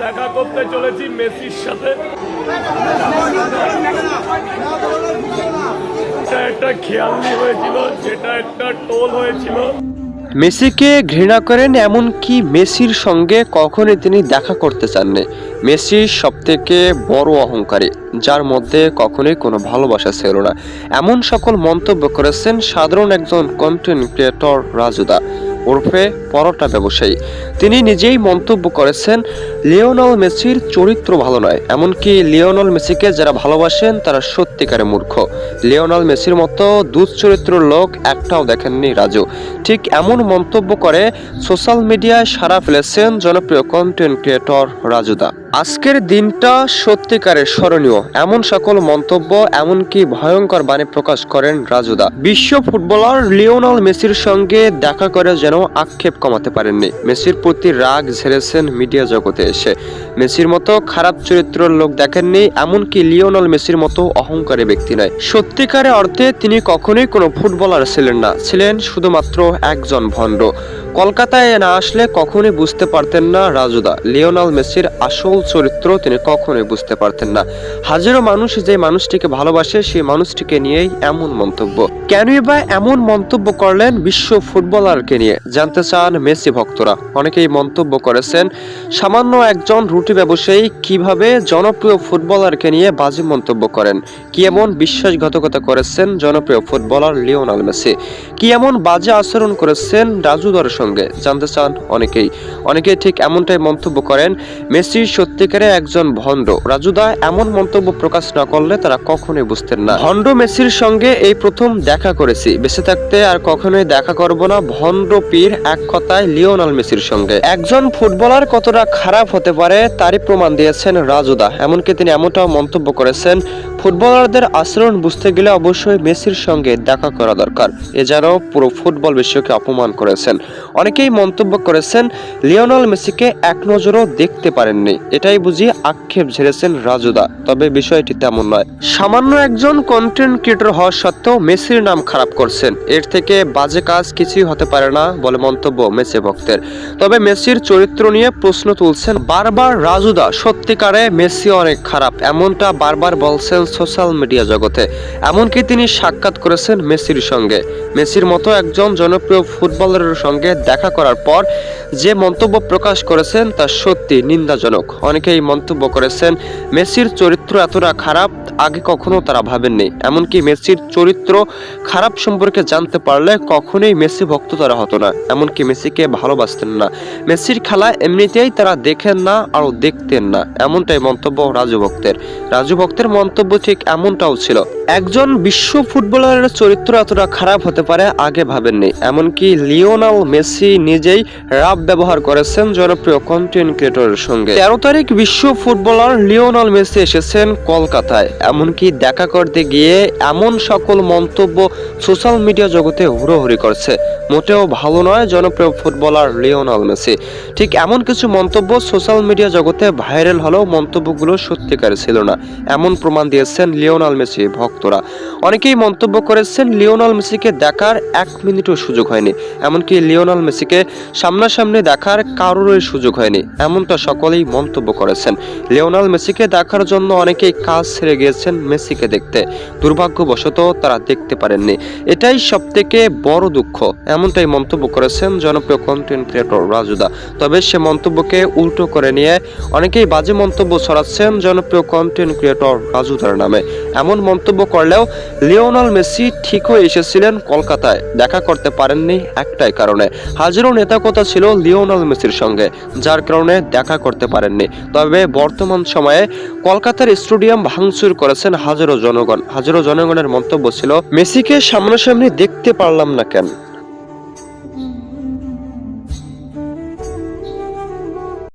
দেখা করতে চলেছি মেসির সাথে। এটা একটা খেয়ালি হয়েছিল, যেটা একটা টোল হয়েছিল। মেসিকে ঘৃণা করেন, এমনকি মেসির সঙ্গে কখনোই তিনি দেখা করতে চাননি। মেসি সবথেকে বড় অহংকারী, যার মধ্যে কখনোই কোনো ভালোবাসা ছিল না, এমন সকল মন্তব্য করেছেন সাধারণ একজন কন্টেন্ট ক্রিয়েটর রাজুদা ওরফে পরোটা ব্যবসায়ী। তিনি নিজেই মন্তব্য করেছেন লিওনেল মেসির চরিত্র ভালো নয়, এমনকি লিওনেল মেসিকে যারা ভালোবাসেন তারা সত্যিকারে মূর্খ। লিওনেল মেসির মতো দুশ্চরিত্রের লোক একটাও দেখেননি রাজু। ঠিক এমন মন্তব্য করে সোশ্যাল মিডিয়ায় সাড়া ফেলেছেন জনপ্রিয় কন্টেন্ট ক্রিয়েটর রাজুদা। আজকের দিনটা সত্যিকারের স্মরণীয়, এমন সকল মন্তব্য এমনকি ভয়ঙ্কর বাণী প্রকাশ করেন রাজুদা। বিশ্ব ফুটবলার লিওনেল মেসির সঙ্গে দেখা করে যেন আক্ষেপ কমাতে পারেননি। মেসির প্রতি রাগ ঝেড়েছেন মিডিয়া জগতে এসে। মেসির মতো খারাপ চরিত্রের লোক দেখেননি, এমনকি লিওনেল মেসির মতো অহংকারী ব্যক্তি নয়। সত্যিকারে অর্থে তিনি কখনোই কোনো ফুটবলার ছিলেন না, ছিলেন শুধুমাত্র একজন ভণ্ড। কলকাতায় না আসলে কখনোই বুঝতে পারতেন না রাজুদা লিওনেল মেসির আসল চরিত্র, তিনি কখনোই বুঝতে পারতেন না। হাজারো মানুষ যে মানুষটিকে ভালোবাসে সেই মানুষটিকে নিয়েই এমন মন্তব্য। কেনই বা এমন মন্তব্য করলেন বিশ্ব ফুটবলারকে নিয়ে, জানতে চান মেসি ভক্তরা। অনেকেই মন্তব্য করেছেন সামান্য একজন রুটি ব্যবসায়ী কিভাবে জনপ্রিয় ফুটবলারকে নিয়ে বাজে মন্তব্য করেন, কি এমন বিশ্বাসঘাতকতা করেছেন জনপ্রিয় ফুটবলার লিওনেল মেসি, কি এমন বাজে আচরণ করেছেন রাজুদার সঙ্গে, জানতে চান অনেকেই ঠিক এমনটাই মন্তব্য করেন মেসি সত্যিকারে একজন ভণ্ড। রাজুদা এমন মন্তব্য প্রকাশ না করলে তারা কখনোই বুঝতেন না। ভণ্ড মেসির সঙ্গে এই প্রথম দেখা করেছি, বেঁচে থাকতে আর কখনোই দেখা করব না, ভণ্ড পীর এক কথায় লিওনেল মেসির সঙ্গে। একজন ফুটবলার কতটা খারাপ হতে পারে তারই প্রমাণ দিয়েছেন রাজুদা। এমনকি তিনি এমনটাও মন্তব্য করেছেন ফুটবলারদের আচরণ বুঝতে গেলে অবশ্যই মেসির সঙ্গে দেখা করা দরকার, এ যেন পুরো ফুটবল বিশ্বকে অপমান করেছেন। অনেকেই মন্তব্য করেছেন লিওনেল মেসিকে এক নজরও দেখতে পারেননি, এটাই বুঝি আক্ষেপ ঝেড়েছেন রাজুদা। তবে বিষয়টি তেমন নয়। সামান্য একজন কন্টেন্ট ক্রিয়েটর হওয়া সত্ত্বেও মেসির নাম খারাপ করছেন, এর থেকে বাজে কাজ কিছুই হতে পারে না বলে মন্তব্য মেসি ভক্তের। তবে মেসির চরিত্র নিয়ে প্রশ্ন তুলছেন বারবার রাজুদা। সত্যিকারে মেসি অনেক খারাপ, এমনটা বারবার বলছেন সোশ্যাল মিডিয়া জগতে। এমনকি তিনি সাক্ষাৎ করেছেন মেসির সঙ্গে। মেসির মতো একজন জনপ্রিয় ফুটবলারের সঙ্গে দেখা করার পর যে মন্তব্য প্রকাশ করেছেন তা সত্যি নিন্দাজনক। অনেকেই মন্তব্য করেছেন মেসির চরিত্র এতটা খারাপ আগে কখনো তারা ভাবেননি, এমনকি মেসির চরিত্র খারাপ সম্পর্কে জানতে পারলে কখনোই মেসি ভক্ত তারা হতো না, এমনকি মেসিকে ভালোবাসতেন না। মেসির খেলা এমনিতেই তারা দেখেন না, আরও দেখতেন না, এমনটাই মন্তব্য রাজু ভক্তের মন্তব্য ঠিক এমনটাও ছিল। একজন বিশ্ব ফুটবলারের চরিত্র এতটা খারাপ হতে পারে আগে ভাবেননি, এমনকি লিওনেল মেসি নিজেই রাব ব্যবহার করেছেন জনপ্রিয় কন্টেন্ট ক্রিয়েটরের সঙ্গে। 13 তারিখ বিশ্ব ফুটবলার লিওনেল মেসি এসেছেন কলকাতায়, এমনকি দেখা করতে গিয়ে এমন সকল মন্তব্য সোশ্যাল মিডিয়া জগতে হুড়োহুড়ি করছে, মোটেও ভালো নয় জনপ্রিয় ফুটবলার লিওনেল মেসি। ঠিক এমন কিছু মন্তব্য সোশ্যাল মিডিয়া জগতে ভাইরাল হলেও মন্তব্যগুলো সত্যিকার ছিল না, এমন প্রমাণ দিয়েছেন লিওনেল মেসি ভক্তরা। অনেকেই মন্তব্য করেছেন লিওনেল মেসিকে দেখার 1 মিনিটও সুযোগ হয়নি, এমনকি লিওনেল মেসিকে সামনাসামনি দেখার কারোরই সুযোগ হয়নি, এমনটা সকলেই মন্তব্য করেছেন। লিওনেল মেসিকে দেখার জন্য অনেকেই কাজ ছেড়ে গিয়েছেন মেসিকে দেখতে, দুর্ভাগ্যবশত তারা দেখতে পারেননি, এটাই সবথেকে বড় দুঃখ, এমনটাই মন্তব্য করেছেন জনপ্রিয় কন্টেন্ট ক্রিয়েটর রাজুদা। তবে সে মন্তব্যকে উল্টো করে নিয়ে অনেকেই বাজে মন্তব্য ছড়াচ্ছেন জনপ্রিয় কন্টেন্ট ক্রিয়েটর রাজুদার নামে। এমন মন্তব্য করলেও লিওনেল মেসি ঠিকই এসেছিলেন কলকাতায়, দেখা করতে পারেননি একটাই কারণে, হাজারো নেতাকথা ছিল লিওনেল মেসির সঙ্গে, যার কারণে দেখা করতে পারেননি। তবে বর্তমান সময়ে কলকাতার স্টেডিয়াম ভাঙচুর করেছেন হাজারো জনগণের মন্তব্য ছিল মেসিকে সামনাসামনি দেখতে পারলাম না কেন।